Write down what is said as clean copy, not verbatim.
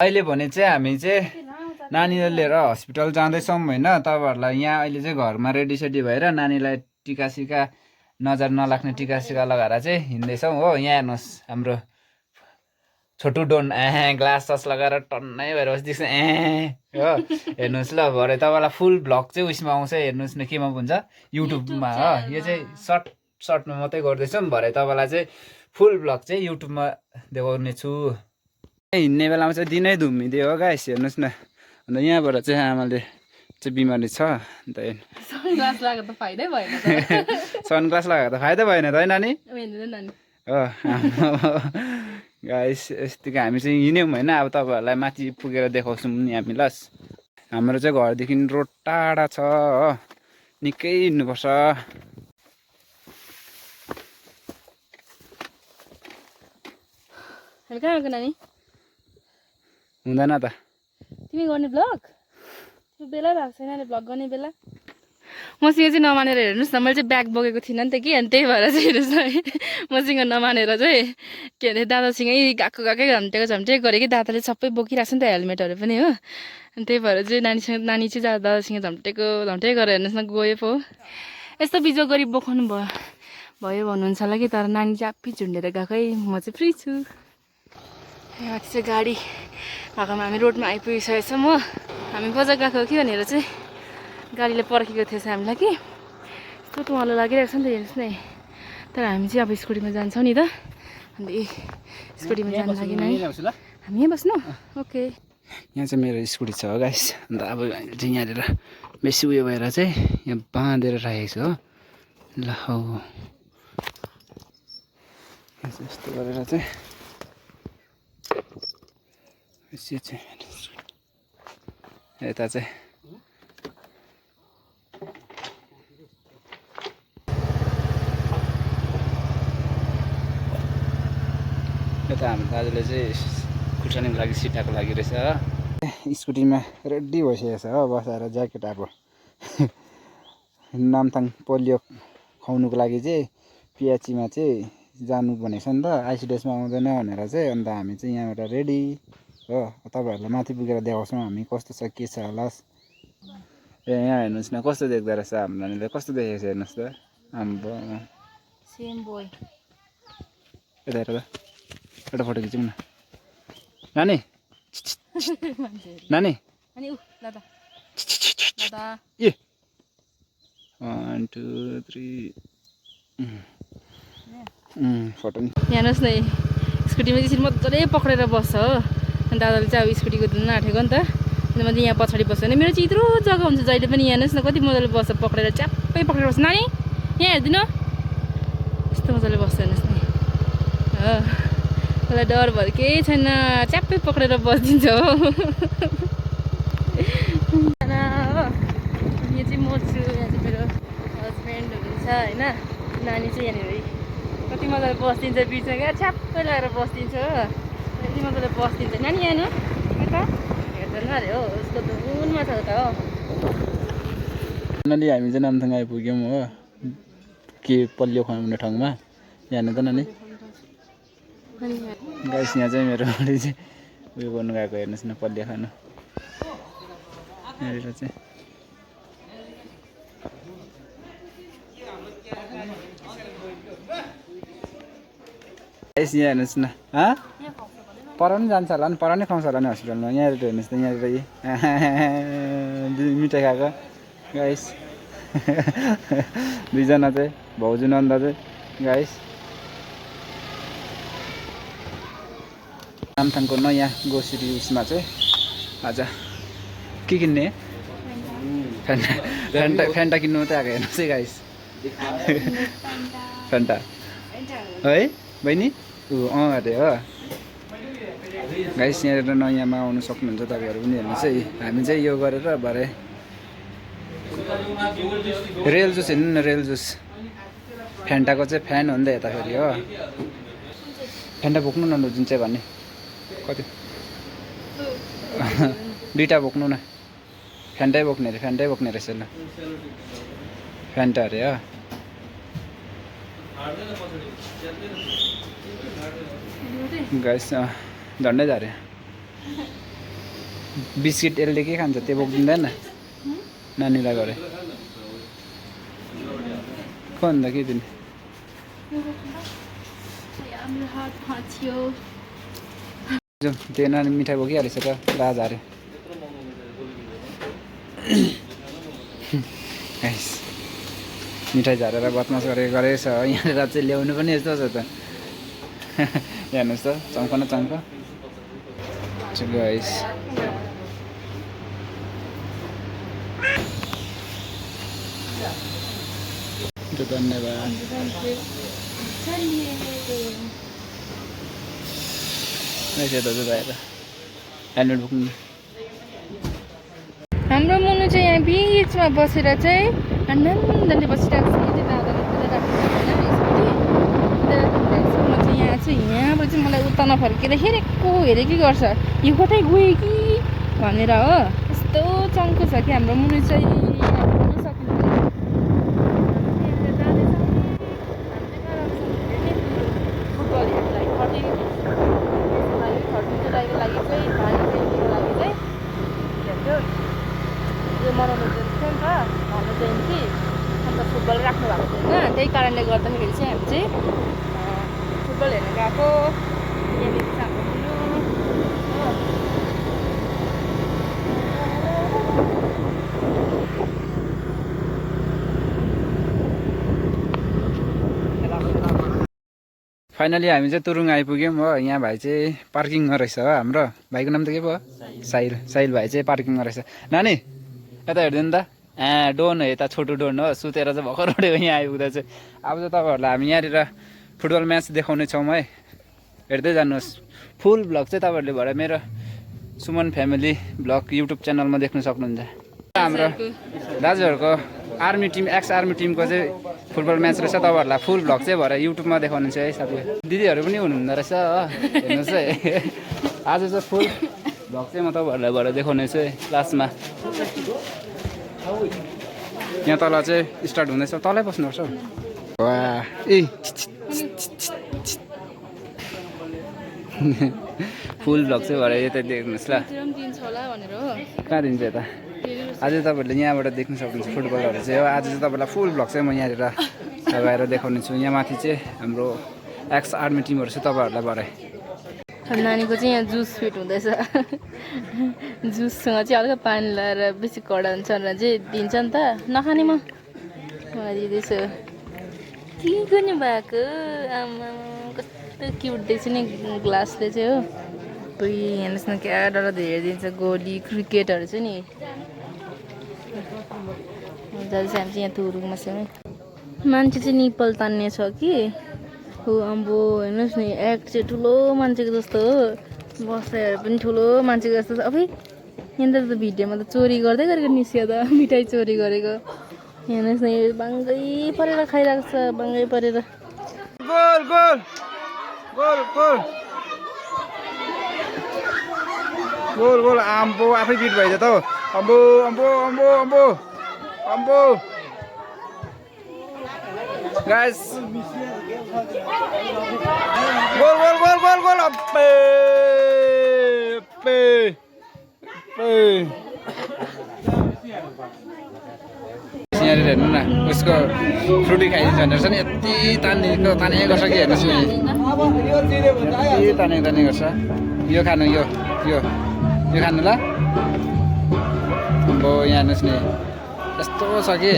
अहिले भने चाहिँ हामी चाहिँ नानीलाई लिएर हस्पिटल जाँदैछौँ होइन। तपाईँहरूलाई यहाँ अहिले चाहिँ घरमा रेडी भएर नानीलाई टिका नजर नलाग्ने टिका लगाएर चाहिँ हिँड्दैछौँ हो। यहाँ हेर्नुहोस् हाम्रो छोटु डोन ग्लास सस लगाएर टन्नै भएर बस्दैछ हो। हेर्नुहोस् ल, भरे तपाईँलाई फुल भ्लग चाहिँ उयसमा आउँछ, हेर्नुहोस् न केमा हुन्छ, युट्युबमा हो। यो चाहिँ सर्टमा मात्रै गर्दैछौँ, भरे तपाईँलाई चाहिँ फुल भ्लग चाहिँ युट्युबमा देखाउने छु। हिँड्ने बेलामा चाहिँ दिनै धुम्मिदियो हो गाइस, हेर्नुहोस् न। अन्त यहाँबाट चाहिँ आमाले चाहिँ बिमारी छ अन्त सनग्लास लगाएको त फाइदै भएन सनग्लास लगाएको त फाइदै भएन त है नानी हो। गाइस यस्तोको हामी चाहिँ हिँड्यौँ होइन। अब तपाईँहरूलाई माथि पुगेर देखाउँछौँ नि हामी। ल, हाम्रो चाहिँ घरदेखि रोड टाढा छ हो, निकै हिँड्नुपर्छ। नानी हुँदैन त तिमी गर्ने ब्लग बेला भएको छैन ब्लग गर्ने बेला। मसँग चाहिँ नमानेर हेर्नुहोस् न, मैले चाहिँ ब्याग बोकेको थिइनँ नि त कि, अनि त्यही भएर चाहिँ हेर्नुहोस् न है, मसँग नमानेर चाहिँ के अरे दादासँगै गएकै झम्टेको गरेँ कि। दादाले सबै बोकिरहेको छ नि त, हेलमेटहरू पनि हो। अनि त्यही भएर चाहिँ नानी चाहिँ दादासँग झम्टेको गरेर हेर्नुहोस् न गयो पो। यस्तो बिजो गरी बोकाउनु भयो भन्नुहुन्छ होला कि, तर नानी चाहिँ आप्पी झुन्डेर गएकै, म चाहिँ फ्री छु। यहाँ चाहिँ गाडी भएकोमा हामी रोडमा आइपुगिसकेको छौँ हो। हामी बजार गएको कि भनेर चाहिँ गाडीले पर्खेको थिएछ हामीलाई कि, यस्तो उहाँलाई लागिरहेको छ नि त, हेर्नुहोस् न। तर हामी चाहिँ अब स्कुटीमा जान्छौँ नि त, अन्त स्कुटीमा जानु लागि नै हामी यहीँ बस्नु। ओके, यहाँ चाहिँ मेरो स्कुटी छ हो गाइस। अन्त अब चाहिँ यहाँनिर बेसी उयो भएर चाहिँ यहाँ बाँधेर राखेको छु हो। ल हौ यस्तो गरेर चाहिँ यता चाहिँ यता हाम्रो दाजुले चाहिँ खुर्सानीको लागि सिटाको लागि रहेछ हो। स्कुटीमा रेडी भइसकेको छ हो, बसाएर ज्याकेट अब नामथाङ पोलियो खुवाउनुको लागि चाहिँ पिएचईमा चाहिँ जानु भनेको छ नि त, आइसिडिएसमा आउँदैन भनेर चाहिँ। अन्त हामी चाहिँ यहाँबाट रेडी हो। तपाईँहरूलाई माथि पुगेर देखाउँछौँ हामी कस्तो छ के छ होला। ए यहाँ हेर्नुहोस् न कस्तो देख्दो रहेछ हाम्रो नानीले, कस्तो देखेको छ हेर्नुहोस् त। हाम्रो सेम बोय यता हेर त, एउटा फोटो खिचौँ न नानी। नानी ए 1 2 3 फोटो नि हेर्नुहोस् न, स्कुटीमा त्यसरी मजाले पक्रेर बस्छ हो। अनि दादाले चाहिँ अब स्कुटीको धुन आँटेको नि त, अन्त मैले यहाँ पछाडि बस्छु भने मेरो चाहिँ यत्रो जग्गा हुन्छ जहिले पनि। हेर्नुहोस् न कति मजाले बस्छ, पक्रेर च्याप्पै पक्रेर बस्छ। नानी यहाँ हेरिदिनु, यस्तो मजाले बस्छ हेर्नुहोस् न हो। मलाई डर भयो केही छैन, च्याप्पै पक्रेर बसिदिन्छ हो। यो चाहिँ म छु, यहाँ चाहिँ मेरो हस्बेन्ड हुनुहुन्छ होइन। नानी चाहिँ यहाँनिर कति मजाले बसिदिन्छ, बिचमा क्या छ्याप्पै लगाएर बसिदिन्छ हो। यति मजाले बसिदिन्छ नानी। यहाँ यता हेर्दैन अरे हो, उसको धुनमा छ त हो। नानी हामी चाहिँ नामथाङ आइपुग्यौँ हो, के पोलियो खुवाउने ठाउँमा। यहाँ त नानी गाइस, यहाँ चाहिँ मेरो चाहिँ उयो गर्नु गएको हेर्नुहोस् न, पोलियो खानु। यहाँनिर चाहिँ गाइस यहाँ हेर्नुहोस् न, पराउनु जान्छ होला नि, पराउनै खुवाउँछ होला नि हस्पिटलमा। यहाँनिर हेर्नुहोस् न, यहाँनिर मिठाई खाएको गाइस दुईजना चाहिँ भाउजू नन्दा चाहिँ गाइस। नामथाङको नयाँ ग्रोसरी उयसमा चाहिँ आज के किन्ने, फ्यान्टा किन्नु मात्रै आएको हेर्नुहोस् है गाइस। फ्यान्टा है बहिनी अरे हो गाइस। यहाँनिर नयाँमा आउनु सक्नुहुन्छ तपाईँहरू पनि हेर्नुहोस् है। हामी चाहिँ यो गरेर भरे रेल जुस हेर्नु न, रेल जुस फ्यान्टाको चाहिँ फ्यान हो नि त यता फेरि हो। फ्यान्टा बोक्नु न जुन चाहिँ भन्ने कति दुईवटा बोक्नु न, फ्यान्टै बोक्ने अरे, फ्यान्टै बोक्ने रहेछ ल, फ्यान्टा अरे हो। गाइस झन्डै झऱ्यो। बिस्किट यसले के खान्छ त्यो बोकिदिँदैन नानीलाई गरे खोइ अन्त के दिने हाम्रो हात भाँच्यो जाउँ त्यो नानी मिठाई बोकिहालेछ त लाज हार्यो मिठाई झारेर बदमास गरेको गरेछ यहाँनिर चाहिँ ल्याउनु पनि यस्तो छ त हेर्नुहोस् त चम्क न चम्क गाइस धन्यवाद दाजु बाहिर हेलमेट बोक्नु हाम्रो मुनु चाहिँ यहाँ बिचमा बसेर चाहिँ आनन्दले बसिरहेको छ म चाहिँ यहाँ चाहिँ यहाँबाट चाहिँ मलाई उता नफर्केर हेरेको हेरेकै गर्छ यो कतै गयो कि भनेर हो यस्तो चङ्को छ कि हाम्रो मुनु चाहिँ मनाउनु थियो नि त भानु जयन्ती अन्त फुटबल राख्नु भएको थिएन त्यही कारणले गर्दाखेरि चाहिँ हामी चाहिँ फुटबल हेर्न गएको यहाँनिर चाहिँ हाम्रो मुनु फाइनली हामी चाहिँ तुरुङ आइपुग्यौँ हो यहाँ भाइ चाहिँ पार्किङमा रहेछ हो हाम्रो भाइको नाम त के भयो साहिल साहिल भाइ चाहिँ पार्किङमा रहेछ नानी यता हेरिदिनु त डोन हो यता छोटो डोन हो सुतेर चाहिँ भर्खर उठेको यहाँ आइपुग्दा चाहिँ अब चाहिँ तपाईँहरूलाई हामी यहाँनिर फुटबल म्याच देखाउने छौँ है हेर्दै जानुहोस् फुल भ्लग चाहिँ तपाईँहरूले भएर मेरो सुमन फ्यामिली भ्लग युट्युब च्यानलमा देख्न सक्नुहुन्छ हाम्रो दाजुहरूको आर्मी टिम एक्स आर्मी टिमको चाहिँ फुटबल म्याच रहेछ तपाईँहरूलाई फुल भ्लग चाहिँ भएर युट्युबमा देखाउनु छ है साथी दिदीहरू पनि हुनुहुँदो रहेछ हो हेर्नुहोस् है आज चाहिँ फुल भ्लग चाहिँ म तपाईँहरूलाई भएर देखाउने छु है लास्टमा यहाँ तल चाहिँ स्टार्ट हुँदैछ तलै बस्नुपर्छ हौ वा ए फुल भ्लग चाहिँ भएर यता देख्नुहोस् ल कहाँ दिन्छ यता आज तपाईँहरूले यहाँबाट देख्न सक्नुहुन्छ फुटबलहरू चाहिँ हो आज चाहिँ तपाईँलाई फुल भ्लग चाहिँ म यहाँनिर लगाएर देखाउने छु यहाँ माथि चाहिँ हाम्रो एक्स आर्मी टिमहरू चाहिँ तपाईँहरूलाई भरे नानीको चाहिँ यहाँ जुस फिट हुँदैछ जुससँग चाहिँ हल्का पानी लगाएर बेसी कडा हुन्छ भनेर चाहिँ दिन्छ नि त नखाने म दिँदैछु के गर्ने भएको आमा कस्तो क्युट देख्छ नि ग्लासले चाहिँ हो कोही हेर्नुहोस् न क्या डर धेरै दिन्छ गोली क्रिकेटहरू चाहिँ नि जाँदैछ हामी चाहिँ यहाँ तुरुङमा छौँ मान्छे चाहिँ निपल तान्ने छ कि हो अम्बो हेर्नुहोस् न एक्ट चाहिँ ठुलो मान्छेको जस्तो हो बस्दाहरू पनि ठुलो मान्छेको जस्तो छ अबै यहाँनिर त भिडियोमा त चोरी गर्दै गरेको निस्क्यो त मिठाई चोरी गरेको हेर्नुहोस् न यो बाङ्गै परेर खाइरहेको छ बाङ्गै परेर गोल गोल गोल गोल गोल गोल आम्बो आफै बिट भइदियो त हौ अम्बो अम्बो अम्बो अम्बो अम्बो गाइस गोल गोल गोल गोल गोल अब्बे अब्बे अब्बे यहाँनिर हेर्नु न उसको फ्रुटी खाइदिन्छ भनेर छ नि यति ताने गर्छ कि हेर्नुहोस् न यति ताने गर्छ यो खानु यो खानु ल अब यहाँ हेर्नुहोस् नि यस्तो छ कि